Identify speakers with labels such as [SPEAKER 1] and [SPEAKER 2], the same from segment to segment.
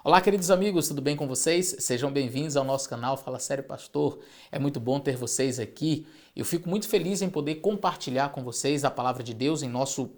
[SPEAKER 1] Olá, queridos amigos, tudo bem com vocês? Sejam bem-vindos ao nosso canal Fala Sério Pastor. É muito bom ter vocês aqui. Eu fico muito feliz em poder compartilhar com vocês a palavra de Deus em nosso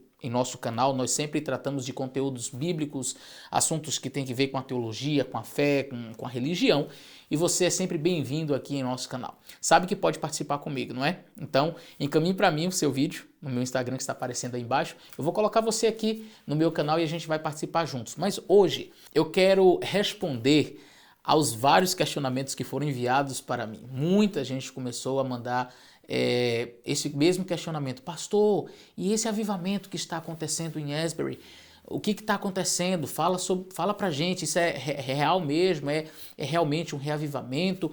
[SPEAKER 1] canal. Nós sempre tratamos de conteúdos bíblicos, assuntos que têm que ver com a teologia, com a fé, com a religião. E você é sempre bem-vindo aqui em nosso canal. Sabe que pode participar comigo, não é? Então, encaminhe para mim o seu vídeo no meu Instagram que está aparecendo aí embaixo. Eu vou colocar você aqui no meu canal e a gente vai participar juntos. Mas hoje eu quero responder aos vários questionamentos que foram enviados para mim. Muita gente começou a mandar esse mesmo questionamento. Pastor, e esse avivamento que está acontecendo em Asbury? O que está acontecendo? Fala pra gente, isso é real mesmo? É realmente um reavivamento?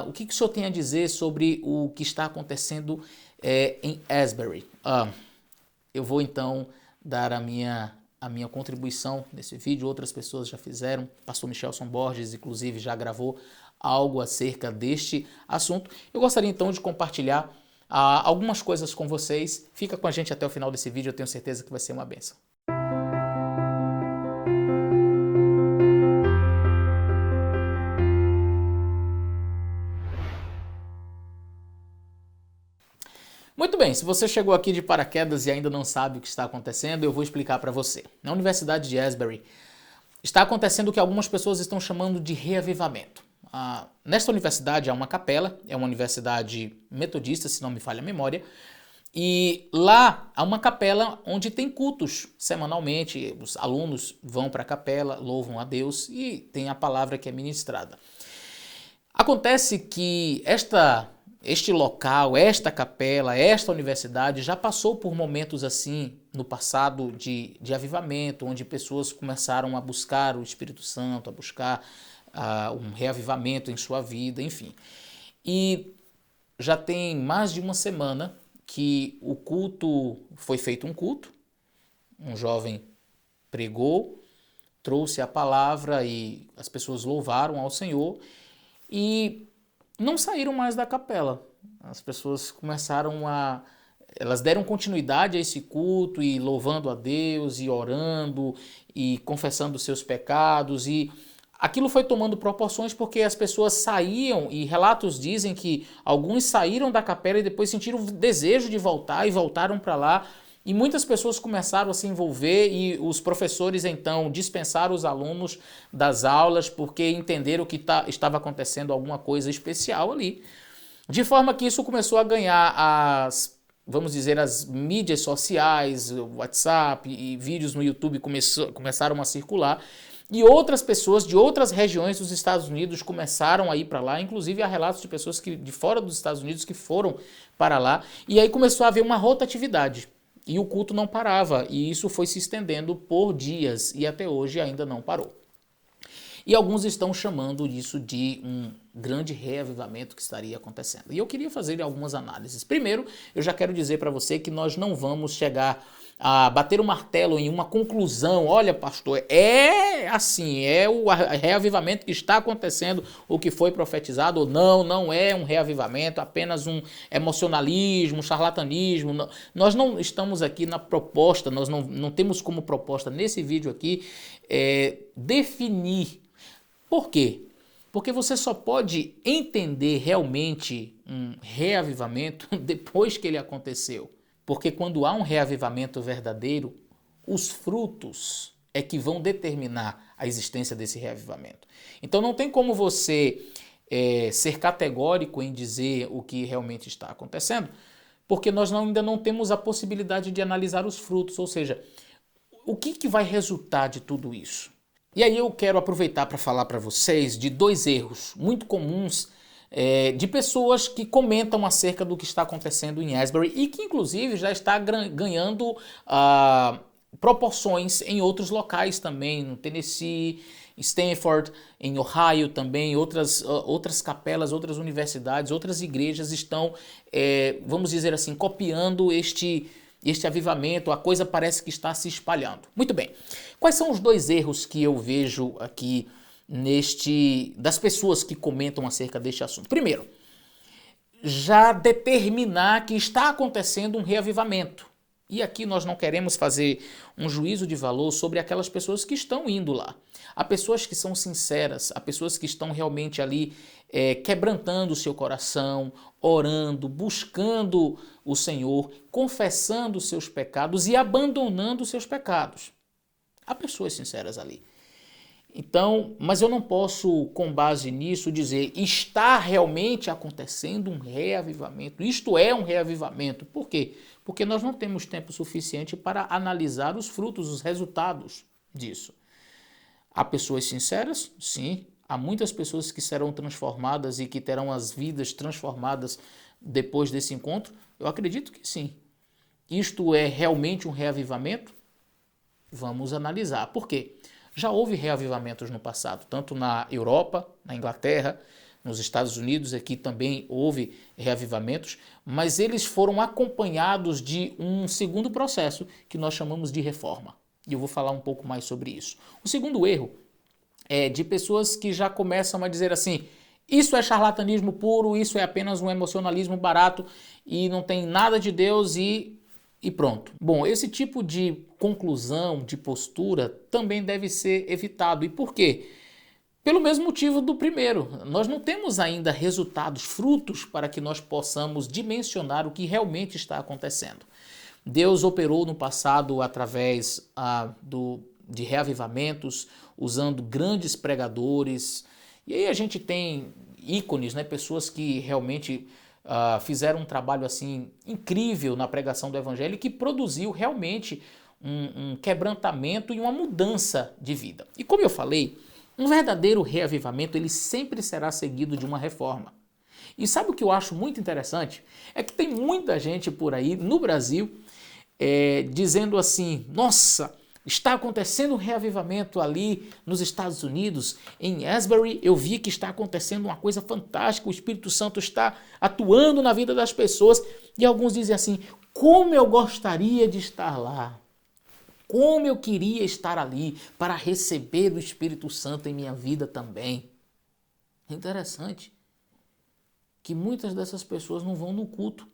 [SPEAKER 1] O que o senhor tem a dizer sobre o que está acontecendo em Asbury? Eu vou então dar a minha contribuição nesse vídeo. Outras pessoas já fizeram. Pastor Michelson Borges, inclusive, já gravou algo acerca deste assunto. Eu gostaria então de compartilhar algumas coisas com vocês. Fica com a gente até o final desse vídeo, eu tenho certeza que vai ser uma bênção. Muito bem, se você chegou aqui de paraquedas e ainda não sabe o que está acontecendo, eu vou explicar para você. Na Universidade de Asbury está acontecendo o que algumas pessoas estão chamando de reavivamento. Nesta universidade há uma capela, é uma universidade metodista, se não me falha a memória, e lá há uma capela onde tem cultos semanalmente, os alunos vão para a capela, louvam a Deus e tem a palavra que é ministrada. Acontece que este local, esta capela, esta universidade já passou por momentos assim no passado de avivamento, onde pessoas começaram a buscar o Espírito Santo, a buscar um reavivamento em sua vida, enfim. E já tem mais de uma semana que o culto, foi feito um culto, um jovem pregou, trouxe a palavra e as pessoas louvaram ao Senhor e não saíram mais da capela. As pessoas elas deram continuidade a esse culto e louvando a Deus e orando e confessando seus pecados, e aquilo foi tomando proporções porque as pessoas saíam, e relatos dizem que alguns saíram da capela e depois sentiram o desejo de voltar e voltaram para lá. E muitas pessoas começaram a se envolver e os professores então dispensaram os alunos das aulas porque entenderam que estava acontecendo alguma coisa especial ali. De forma que isso começou a ganhar vamos dizer, as mídias sociais, o WhatsApp e vídeos no YouTube começaram a circular. E outras pessoas de outras regiões dos Estados Unidos começaram a ir para lá, inclusive há relatos de pessoas de fora dos Estados Unidos que foram para lá. E aí começou a haver uma rotatividade. E o culto não parava, e isso foi se estendendo por dias, e até hoje ainda não parou. E alguns estão chamando isso de um grande reavivamento que estaria acontecendo. E eu queria fazer algumas análises. Primeiro, eu já quero dizer para você que nós não vamos chegar a bater o martelo em uma conclusão. Olha, pastor, é assim, é o reavivamento que está acontecendo, o que foi profetizado, ou não é um reavivamento, apenas um emocionalismo, um charlatanismo. Nós não estamos aqui na proposta, nós não temos como proposta nesse vídeo aqui definir. Por quê? Porque você só pode entender realmente um reavivamento depois que ele aconteceu. Porque quando há um reavivamento verdadeiro, os frutos é que vão determinar a existência desse reavivamento. Então não tem como você ser categórico em dizer o que realmente está acontecendo, porque nós ainda não temos a possibilidade de analisar os frutos, ou seja, o que vai resultar de tudo isso? E aí eu quero aproveitar para falar para vocês de dois erros muito comuns de pessoas que comentam acerca do que está acontecendo em Asbury e que inclusive já está ganhando proporções em outros locais também, no Tennessee, Stanford, em Ohio também, outras capelas, outras universidades, outras igrejas estão, vamos dizer assim, copiando este avivamento, a coisa parece que está se espalhando. Muito bem, quais são os dois erros que eu vejo aqui das pessoas que comentam acerca deste assunto? Primeiro, já determinar que está acontecendo um reavivamento. E aqui nós não queremos fazer um juízo de valor sobre aquelas pessoas que estão indo lá. Há pessoas que são sinceras, há pessoas que estão realmente ali quebrantando o seu coração, orando, buscando o Senhor, confessando os seus pecados e abandonando os seus pecados. Há pessoas sinceras ali. Então, mas eu não posso, com base nisso, dizer está realmente acontecendo um reavivamento. Isto é um reavivamento. Por quê? Porque nós não temos tempo suficiente para analisar os frutos, os resultados disso. Há pessoas sinceras? Sim. Há muitas pessoas que serão transformadas e que terão as vidas transformadas depois desse encontro? Eu acredito que sim. Isto é realmente um reavivamento? Vamos analisar. Por quê? Já houve reavivamentos no passado, tanto na Europa, na Inglaterra, nos Estados Unidos, aqui também houve reavivamentos, mas eles foram acompanhados de um segundo processo que nós chamamos de reforma. E eu vou falar um pouco mais sobre isso. O segundo erro é de pessoas que já começam a dizer assim, isso é charlatanismo puro, isso é apenas um emocionalismo barato e não tem nada de Deus e pronto. Bom, esse tipo de conclusão, de postura, também deve ser evitado. E por quê? Pelo mesmo motivo do primeiro. Nós não temos ainda resultados, frutos, para que nós possamos dimensionar o que realmente está acontecendo. Deus operou no passado através de reavivamentos, usando grandes pregadores. E aí a gente tem ícones, né? Pessoas que realmente fizeram um trabalho assim incrível na pregação do evangelho que produziu realmente um quebrantamento e uma mudança de vida. E como eu falei, um verdadeiro reavivamento ele sempre será seguido de uma reforma. E sabe o que eu acho muito interessante? É que tem muita gente por aí no Brasil dizendo assim, nossa, está acontecendo um reavivamento ali nos Estados Unidos, em Asbury, eu vi que está acontecendo uma coisa fantástica, o Espírito Santo está atuando na vida das pessoas, e alguns dizem assim, como eu gostaria de estar lá, como eu queria estar ali para receber o Espírito Santo em minha vida também. É interessante que muitas dessas pessoas não vão no culto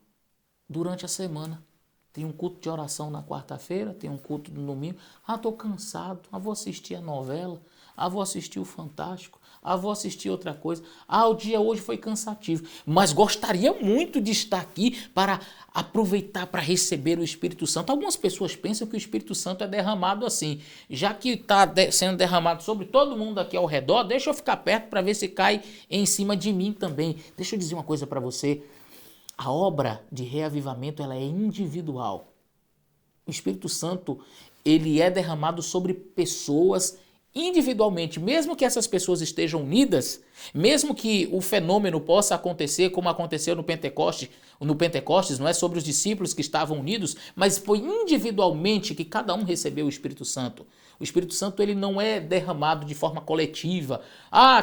[SPEAKER 1] durante a semana. Tem um culto de oração na quarta-feira, tem um culto no domingo. Estou cansado. Vou assistir a novela. Vou assistir o Fantástico. Vou assistir outra coisa. O dia hoje foi cansativo. Mas gostaria muito de estar aqui para aproveitar, para receber o Espírito Santo. Algumas pessoas pensam que o Espírito Santo é derramado assim. Já que está sendo derramado sobre todo mundo aqui ao redor, deixa eu ficar perto para ver se cai em cima de mim também. Deixa eu dizer uma coisa para você. A obra de reavivamento ela é individual. O Espírito Santo ele é derramado sobre pessoas individualmente, mesmo que essas pessoas estejam unidas, mesmo que o fenômeno possa acontecer como aconteceu no Pentecostes, não é sobre os discípulos que estavam unidos, mas foi individualmente que cada um recebeu o Espírito Santo. O Espírito Santo ele não é derramado de forma coletiva.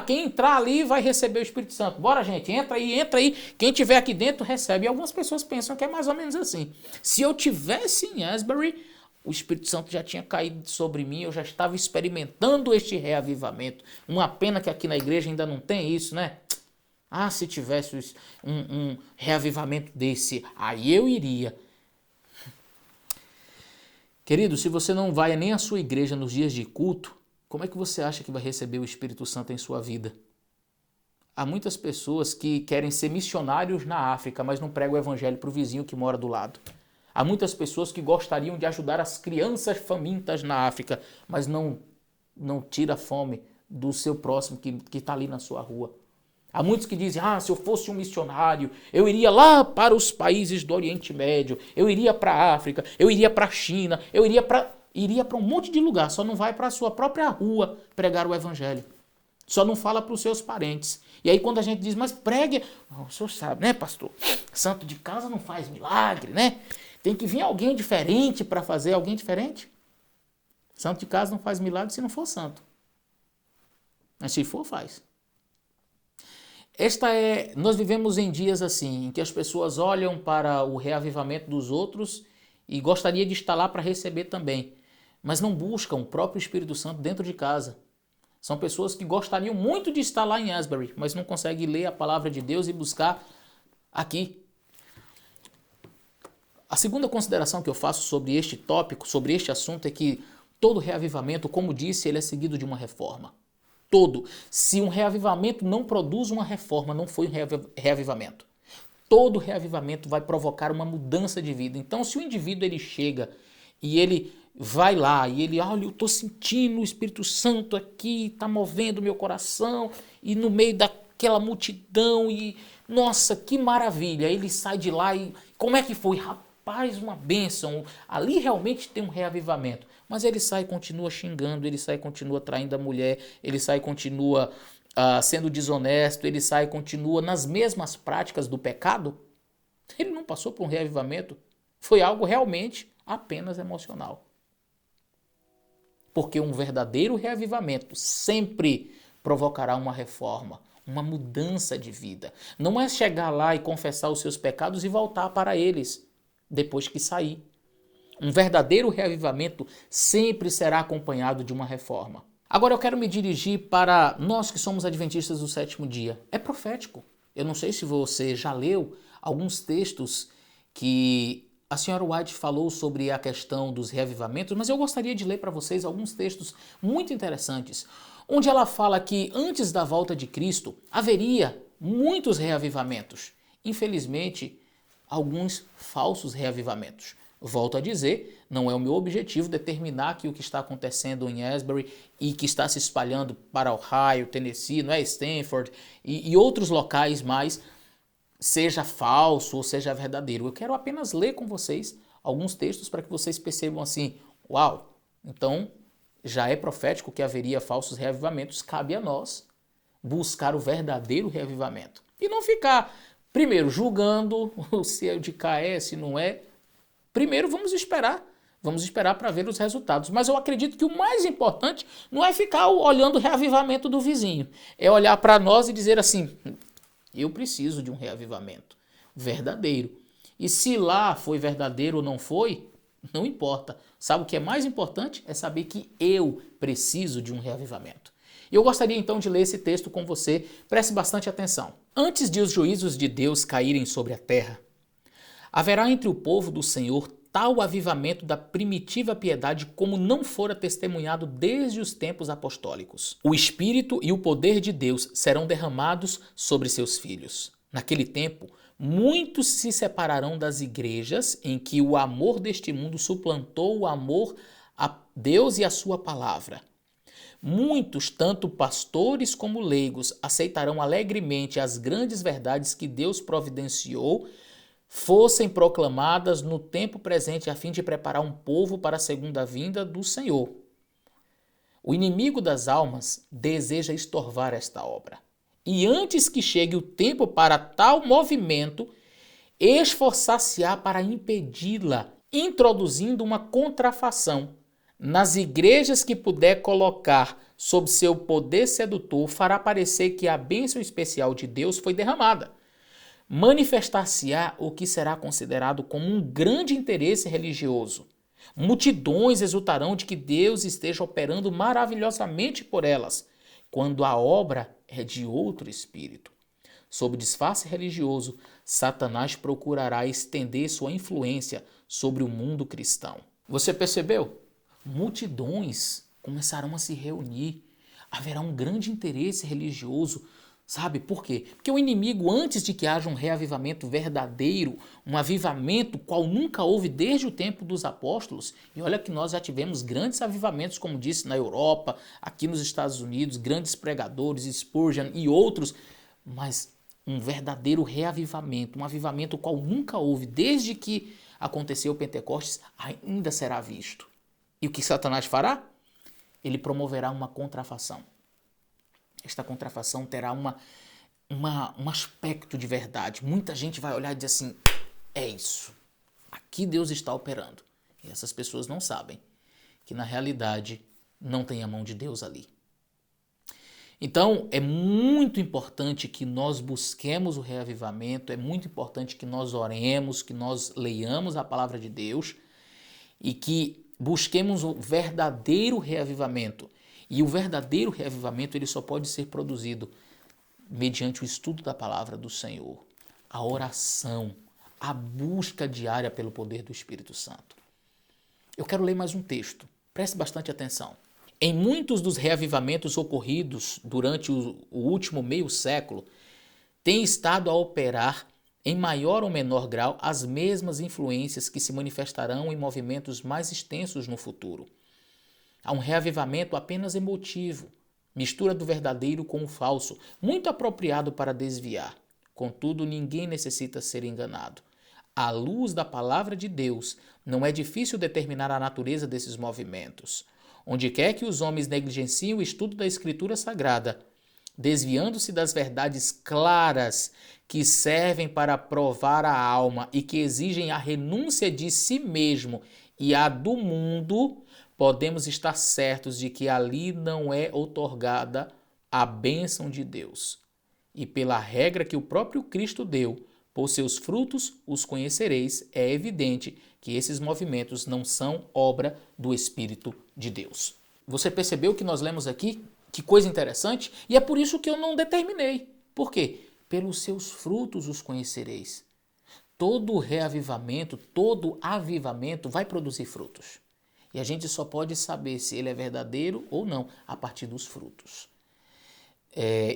[SPEAKER 1] Quem entrar ali vai receber o Espírito Santo. Bora, gente, entra aí. Quem tiver aqui dentro recebe. E algumas pessoas pensam que é mais ou menos assim. Se eu tivesse em Asbury, o Espírito Santo já tinha caído sobre mim, eu já estava experimentando este reavivamento. Uma pena que aqui na igreja ainda não tem isso, né? Se tivesse um reavivamento desse, aí eu iria. Querido, se você não vai nem à sua igreja nos dias de culto, como é que você acha que vai receber o Espírito Santo em sua vida? Há muitas pessoas que querem ser missionários na África, mas não pregam o evangelho para o vizinho que mora do lado. Há muitas pessoas que gostariam de ajudar as crianças famintas na África, mas não tira a fome do seu próximo que está ali na sua rua. Há muitos que dizem, se eu fosse um missionário, eu iria lá para os países do Oriente Médio, eu iria para a África, eu iria para a China, eu iria para um monte de lugar, só não vai para a sua própria rua pregar o evangelho. Só não fala para os seus parentes. E aí quando a gente diz, mas pregue, o senhor sabe, né, pastor? Santo de casa não faz milagre, né? Tem que vir alguém diferente para fazer alguém diferente. Santo de casa não faz milagre se não for santo. Mas se for, faz. Nós vivemos em dias assim, em que as pessoas olham para o reavivamento dos outros e gostaria de estar lá para receber também, mas não buscam o próprio Espírito Santo dentro de casa. São pessoas que gostariam muito de estar lá em Asbury, mas não conseguem ler a palavra de Deus e buscar aqui. A segunda consideração que eu faço sobre este tópico, sobre este assunto, é que todo reavivamento, como disse, ele é seguido de uma reforma. Todo. Se um reavivamento não produz uma reforma, não foi um reavivamento. Todo reavivamento vai provocar uma mudança de vida. Então, se o indivíduo ele chega e ele vai lá e ele, olha, eu estou sentindo o Espírito Santo aqui, está movendo o meu coração, e no meio daquela multidão, e nossa, que maravilha. Ele sai de lá e como é que foi? Rapaz, uma bênção. Ali realmente tem um reavivamento. Mas ele sai e continua xingando, ele sai e continua traindo a mulher, ele sai e continua sendo desonesto, ele sai e continua nas mesmas práticas do pecado. Ele não passou por um reavivamento. Foi algo realmente apenas emocional. Porque um verdadeiro reavivamento sempre provocará uma reforma, uma mudança de vida. Não é chegar lá e confessar os seus pecados e voltar para eles depois que sair. Um verdadeiro reavivamento sempre será acompanhado de uma reforma. Agora eu quero me dirigir para nós que somos adventistas do sétimo dia. É profético. Eu não sei se você já leu alguns textos que a senhora White falou sobre a questão dos reavivamentos, mas eu gostaria de ler para vocês alguns textos muito interessantes, onde ela fala que antes da volta de Cristo haveria muitos reavivamentos. Infelizmente, alguns falsos reavivamentos. Volto a dizer, não é o meu objetivo determinar que o que está acontecendo em Asbury e que está se espalhando para Ohio, Tennessee, não é, Stanford e outros locais mais, seja falso ou seja verdadeiro. Eu quero apenas ler com vocês alguns textos para que vocês percebam assim, uau, então já é profético que haveria falsos reavivamentos, cabe a nós buscar o verdadeiro reavivamento. E não ficar, primeiro, julgando se é de cá é, se não é. Primeiro vamos esperar para ver os resultados. Mas eu acredito que o mais importante não é ficar olhando o reavivamento do vizinho. É olhar para nós e dizer assim, eu preciso de um reavivamento verdadeiro. E se lá foi verdadeiro ou não foi, não importa. Sabe o que é mais importante? É saber que eu preciso de um reavivamento. E eu gostaria então de ler esse texto com você. Preste bastante atenção. Antes de os juízos de Deus caírem sobre a terra, haverá entre o povo do Senhor tal avivamento da primitiva piedade como não fora testemunhado desde os tempos apostólicos. O Espírito e o poder de Deus serão derramados sobre seus filhos. Naquele tempo, muitos se separarão das igrejas em que o amor deste mundo suplantou o amor a Deus e a sua palavra. Muitos, tanto pastores como leigos, aceitarão alegremente as grandes verdades que Deus providenciou fossem proclamadas no tempo presente a fim de preparar um povo para a segunda vinda do Senhor. O inimigo das almas deseja estorvar esta obra. E antes que chegue o tempo para tal movimento, esforçar-se-á para impedi-la, introduzindo uma contrafação. Nas igrejas que puder colocar sob seu poder sedutor, fará parecer que a bênção especial de Deus foi derramada. Manifestar-se-á o que será considerado como um grande interesse religioso. Multidões exultarão de que Deus esteja operando maravilhosamente por elas, quando a obra é de outro espírito. Sob disfarce religioso, Satanás procurará estender sua influência sobre o mundo cristão. Você percebeu? Multidões começarão a se reunir. Haverá um grande interesse religioso. Sabe por quê? Porque o inimigo, antes de que haja um reavivamento verdadeiro, um avivamento qual nunca houve desde o tempo dos apóstolos, e olha que nós já tivemos grandes avivamentos, como disse, na Europa, aqui nos Estados Unidos, grandes pregadores, Spurgeon e outros, mas um verdadeiro reavivamento, um avivamento qual nunca houve desde que aconteceu o Pentecostes, ainda será visto. E o que Satanás fará? Ele promoverá uma contrafação. Esta contrafação terá um aspecto de verdade. Muita gente vai olhar e dizer assim, é isso. Aqui Deus está operando. E essas pessoas não sabem que na realidade não tem a mão de Deus ali. Então é muito importante que nós busquemos o reavivamento, é muito importante que nós oremos, que nós leiamos a palavra de Deus e que busquemos o verdadeiro reavivamento. E o verdadeiro reavivamento ele só pode ser produzido mediante o estudo da palavra do Senhor, a oração, a busca diária pelo poder do Espírito Santo. Eu quero ler mais um texto, preste bastante atenção. Em muitos dos reavivamentos ocorridos durante o último meio século, tem estado a operar em maior ou menor grau as mesmas influências que se manifestarão em movimentos mais extensos no futuro. Há um reavivamento apenas emotivo, mistura do verdadeiro com o falso, muito apropriado para desviar. Contudo, ninguém necessita ser enganado. À luz da palavra de Deus, não é difícil determinar a natureza desses movimentos. Onde quer que os homens negligenciem o estudo da Escritura Sagrada, desviando-se das verdades claras que servem para provar a alma e que exigem a renúncia de si mesmo e a do mundo, podemos estar certos de que ali não é outorgada a bênção de Deus. E pela regra que o próprio Cristo deu, por seus frutos os conhecereis, é evidente que esses movimentos não são obra do Espírito de Deus. Você percebeu o que nós lemos aqui? Que coisa interessante. E é por isso que eu não determinei. Por quê? Pelos seus frutos os conhecereis. Todo reavivamento, todo avivamento vai produzir frutos. E a gente só pode saber se ele é verdadeiro ou não a partir dos frutos.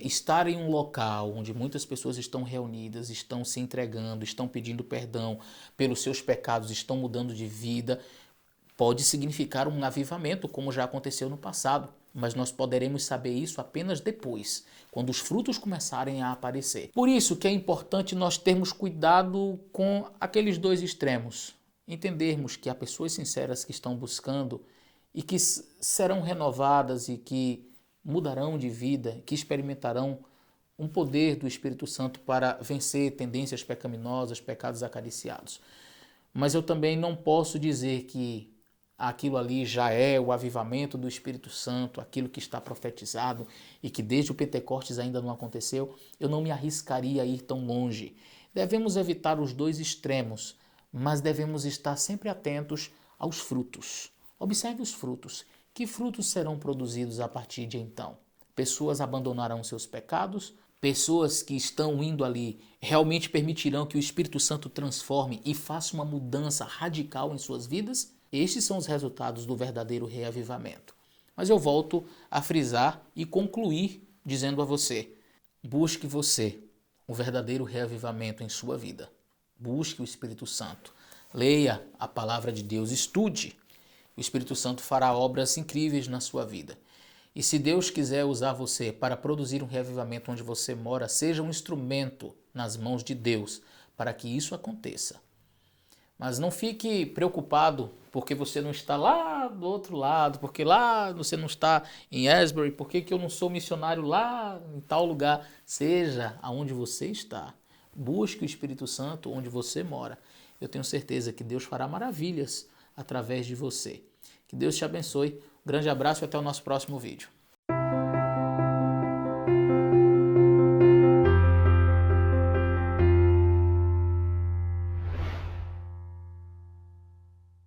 [SPEAKER 1] Estar em um local onde muitas pessoas estão reunidas, estão se entregando, estão pedindo perdão pelos seus pecados, estão mudando de vida, pode significar um avivamento, como já aconteceu no passado. Mas nós poderemos saber isso apenas depois, quando os frutos começarem a aparecer. Por isso que é importante nós termos cuidado com aqueles dois extremos. Entendermos que há pessoas sinceras que estão buscando e que serão renovadas e que mudarão de vida, que experimentarão um poder do Espírito Santo para vencer tendências pecaminosas, pecados acariciados. Mas eu também não posso dizer que aquilo ali já é o avivamento do Espírito Santo, aquilo que está profetizado e que desde o Pentecostes ainda não aconteceu. Eu não me arriscaria a ir tão longe. Devemos evitar os dois extremos, mas devemos estar sempre atentos aos frutos. Observe os frutos. Que frutos serão produzidos a partir de então? Pessoas abandonarão seus pecados? Pessoas que estão indo ali realmente permitirão que o Espírito Santo transforme e faça uma mudança radical em suas vidas? Estes são os resultados do verdadeiro reavivamento. Mas eu volto a frisar e concluir dizendo a você: busque você o verdadeiro reavivamento em sua vida. Busque o Espírito Santo. Leia a palavra de Deus, estude. O Espírito Santo fará obras incríveis na sua vida. E se Deus quiser usar você para produzir um reavivamento onde você mora, seja um instrumento nas mãos de Deus para que isso aconteça. Mas não fique preocupado porque você não está lá do outro lado, porque lá você não está em Asbury, porque eu não sou missionário lá em tal lugar. Seja aonde você está. Busque o Espírito Santo onde você mora. Eu tenho certeza que Deus fará maravilhas através de você. Que Deus te abençoe. Um grande abraço e até o nosso próximo vídeo.